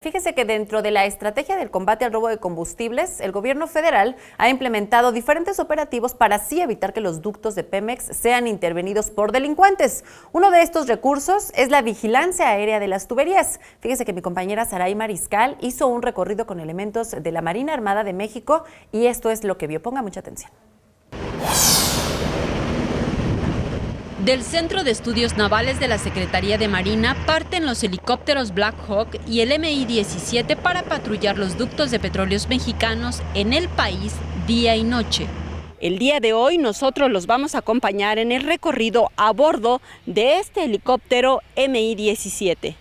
Fíjese que dentro de la estrategia del combate al robo de combustibles, el gobierno federal ha implementado diferentes operativos para así evitar que los ductos de Pemex sean intervenidos por delincuentes. Uno de estos recursos es la vigilancia aérea de las tuberías. Fíjese que mi compañera Saray Mariscal hizo un recorrido con elementos de la Marina Armada de México y esto es lo que vio. Ponga mucha atención. Del Centro de Estudios Navales de la Secretaría de Marina parten los helicópteros Black Hawk y el Mi-17 para patrullar los ductos de petróleos mexicanos en el país día y noche. El día de hoy nosotros los vamos a acompañar en el recorrido a bordo de este helicóptero Mi-17.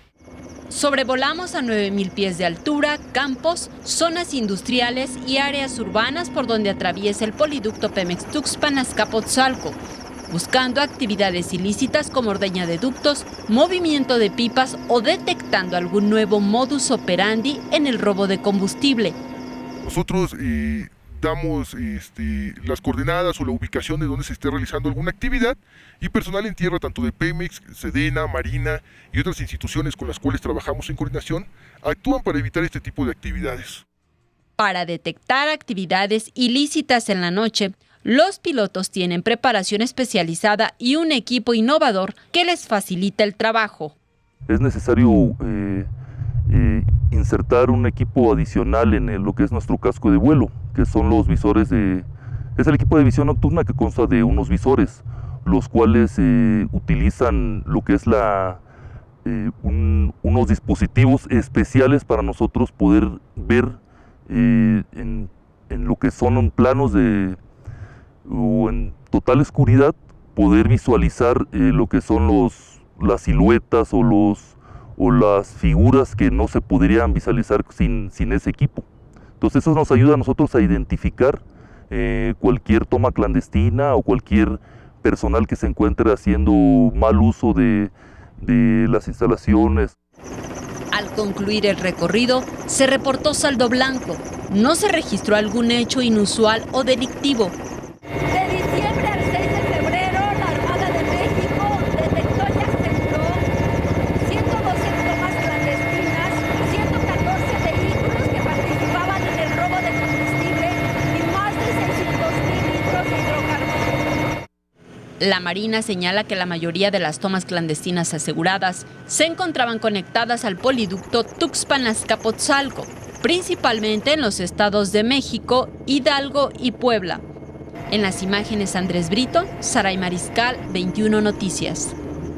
Sobrevolamos a 9,000 pies de altura, campos, zonas industriales y áreas urbanas por donde atraviesa el poliducto Pemex-Tuxpan-Azcapotzalco, buscando actividades ilícitas como ordeña de ductos, movimiento de pipas o detectando algún nuevo modus operandi en el robo de combustible. Nosotros damos las coordenadas o la ubicación de donde se esté realizando alguna actividad y personal en tierra tanto de Pemex, Sedena, Marina y otras instituciones con las cuales trabajamos en coordinación actúan para evitar este tipo de actividades. Para detectar actividades ilícitas en la noche, los pilotos tienen preparación especializada y un equipo innovador que les facilita el trabajo. Es necesario insertar un equipo adicional en lo que es nuestro casco de vuelo, que son los visores es el equipo de visión nocturna que consta de unos visores, los cuales utilizan lo que es unos dispositivos especiales para nosotros poder ver en lo que son planos o en total oscuridad, poder visualizar lo que son las siluetas o las figuras que no se podrían visualizar sin ese equipo. Entonces eso nos ayuda a nosotros a identificar cualquier toma clandestina o cualquier personal que se encuentre haciendo mal uso de las instalaciones. Al concluir el recorrido, se reportó saldo blanco. No se registró algún hecho inusual o delictivo. De diciembre al 6 de febrero, la Armada de México detectó y aseguró 112 tomas clandestinas, 114 vehículos que participaban en el robo de combustible y más de 600,000 litros de hidrocarburos. La Marina señala que la mayoría de las tomas clandestinas aseguradas se encontraban conectadas al poliducto Tuxpan-Azcapotzalco, principalmente en los estados de México, Hidalgo y Puebla. En las imágenes Andrés Brito, Saray Mariscal, 21 Noticias.